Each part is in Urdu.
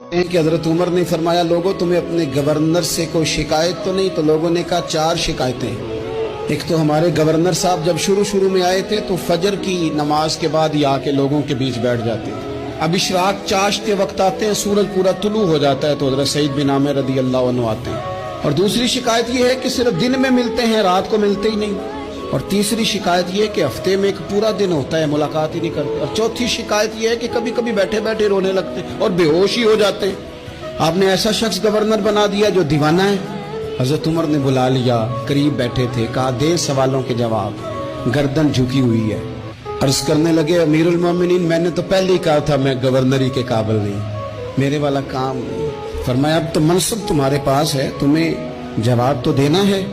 کہ حضرت عمر نے فرمایا لوگوں تمہیں اپنے گورنر سے کوئی شکایت تو نہیں؟ تو لوگوں نے کہا 4 شکایتیں۔ ایک تو ہمارے گورنر صاحب جب شروع میں آئے تھے تو فجر کی نماز کے بعد ہی آ کے لوگوں کے بیچ بیٹھ جاتے تھے۔ اب اشراق چاشت کے وقت آتے ہیں، سورج پورا طلوع ہو جاتا ہے تو حضرت سعید بن عامر رضی اللہ عنہ آتے ہیں۔ اور دوسری شکایت یہ ہے کہ صرف دن میں ملتے ہیں، رات کو ملتے ہی نہیں۔ اور تیسری شکایت یہ ہے کہ ہفتے میں ایک پورا دن ہوتا ہے ملاقات ہی نہیں کرتے۔ اور چوتھی شکایت یہ ہے کہ کبھی کبھی بیٹھے بیٹھے رونے لگتے اور بے ہوش ہی ہو جاتے ہیں۔ آپ نے ایسا شخص گورنر بنا دیا جو دیوانہ ہے۔ حضرت عمر نے بلا لیا، قریب بیٹھے تھے، کہا دے سوالوں کے جواب۔ گردن جھکی ہوئی ہے، عرض کرنے لگے امیر المومنین میں نے تو پہلے ہی کہا تھا میں گورنری کے قابل نہیں، میرے والا کام نہیں۔ فرمایا اب تو منصب تمہارے پاس ہے، تمہیں جواب تو دینا ہے۔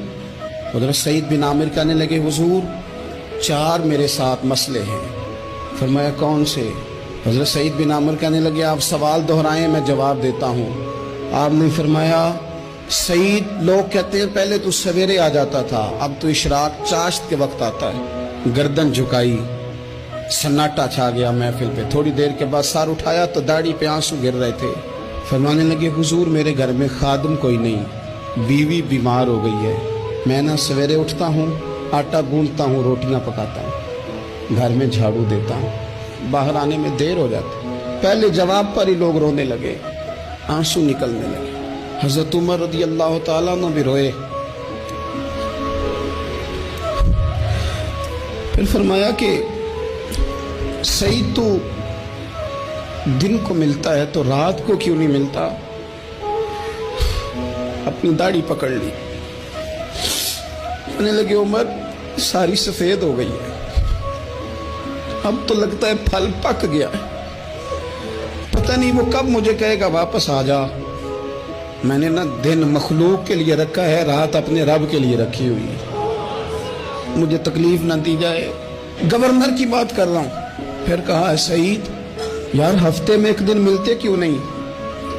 حضرت سعید بن عامر کہنے لگے حضور 4 میرے ساتھ مسئلے ہیں۔ فرمایا کون سے؟ حضرت سعید بن عامر کہنے لگے آپ سوال دہرائیں میں جواب دیتا ہوں۔ آپ نے فرمایا سعید لوگ کہتے ہیں پہلے تو سویرے آ جاتا تھا، اب تو اشراق چاشت کے وقت آتا ہے۔ گردن جھکائی، سناٹا چھا گیا محفل پہ۔ تھوڑی دیر کے بعد سر اٹھایا تو داڑھی پہ آنسو گر رہے تھے۔ فرمانے لگے حضور میرے گھر میں خادم کوئی نہیں، بیوی بیمار ہو گئی ہے، میں نہ سویرے اٹھتا ہوں، آٹا گوندتا ہوں، روٹیاں پکاتا ہوں، گھر میں جھاڑو دیتا ہوں، باہر آنے میں دیر ہو جاتی۔ پہلے جواب پر ہی لوگ رونے لگے، آنسو نکلنے لگے۔ حضرت عمر رضی اللہ تعالیٰ عنہ بھی روئے۔ پھر فرمایا کہ سعید تو دن کو ملتا ہے تو رات کو کیوں نہیں ملتا؟ اپنی داڑھی پکڑ لی، کہنے لگے عمر ساری سفید ہو گئی ہے، اب تو لگتا ہے پھل پک گیا ہے، پتہ نہیں وہ کب مجھے کہے گا واپس آ جا۔ میں نے نہ دن مخلوق کے لیے رکھا ہے، رات اپنے رب کے لیے رکھی ہوئی ہے، مجھے تکلیف نہ دی جائے۔ گورنر کی بات کر رہا ہوں۔ پھر کہا سعید یار ہفتے میں ایک دن ملتے کیوں نہیں؟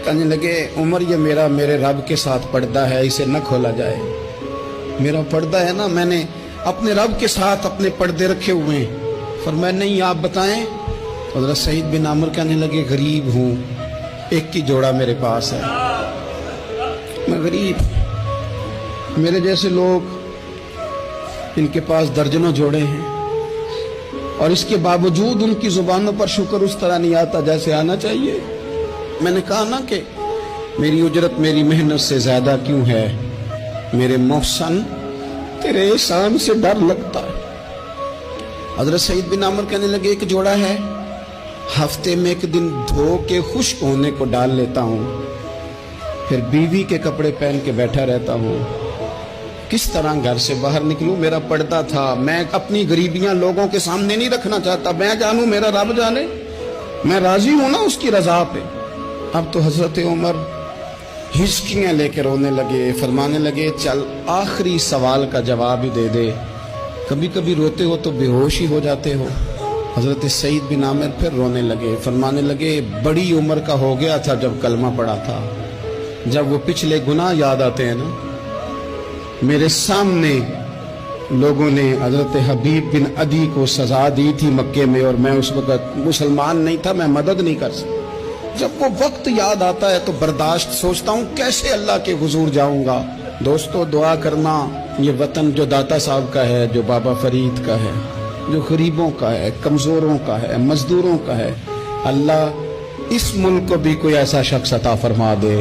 کہنے لگے عمر یہ میرے رب کے ساتھ پردہ ہے، اسے نہ کھولا جائے۔ میرا پردہ ہے نا، میں نے اپنے رب کے ساتھ اپنے پردے رکھے ہوئے ہیں۔ فرمایا نہیں آپ بتائیں۔ حضرت سعید بن عامر کہنے لگے غریب ہوں، ایک کی جوڑا میرے پاس ہے، میں غریب، میرے جیسے لوگ ان کے پاس درجنوں جوڑے ہیں، اور اس کے باوجود ان کی زبانوں پر شکر اس طرح نہیں آتا جیسے آنا چاہیے۔ میں نے کہا نا کہ میری اجرت میری محنت سے زیادہ کیوں ہے؟ میرے محسن تیرے احسان سے ڈر لگتا ہے۔ حضرت سعید بن عامر کہنے لگے ایک جوڑا ہے، ہفتے میں ایک دن دھو کے خشک ہونے کو ڈال لیتا ہوں، پھر بیوی کے کپڑے پہن کے بیٹھا رہتا ہوں۔ کس طرح گھر سے باہر نکلوں؟ میرا پردہ تھا، میں اپنی غریبیاں لوگوں کے سامنے نہیں رکھنا چاہتا، میں جانوں میرا رب جانے، میں راضی ہوں نا اس کی رضا پہ۔ اب تو حضرت عمر ہچکیاں لے کے رونے لگے، فرمانے لگے چل آخری سوال کا جواب ہی دے دے، کبھی کبھی روتے ہو تو بے ہوش ہی ہو جاتے ہو۔ حضرت سعید بن عامر پھر رونے لگے، فرمانے لگے بڑی عمر کا ہو گیا تھا جب کلمہ پڑھا تھا، جب وہ پچھلے گناہ یاد آتے ہیں نا۔ میرے سامنے لوگوں نے حضرت حبیب بن عدی کو سزا دی تھی مکے میں، اور میں اس وقت مسلمان نہیں تھا، میں مدد نہیں کر سکتا۔ جب وہ وقت یاد آتا ہے تو برداشت سوچتا ہوں کیسے اللہ کے حضور جاؤں گا۔ دوستو دعا کرنا، یہ وطن جو داتا صاحب کا ہے، جو بابا فرید کا ہے، جو غریبوں کا ہے، کمزوروں کا ہے، مزدوروں کا ہے، اللہ اس ملک کو بھی کوئی ایسا شخص عطا فرما دے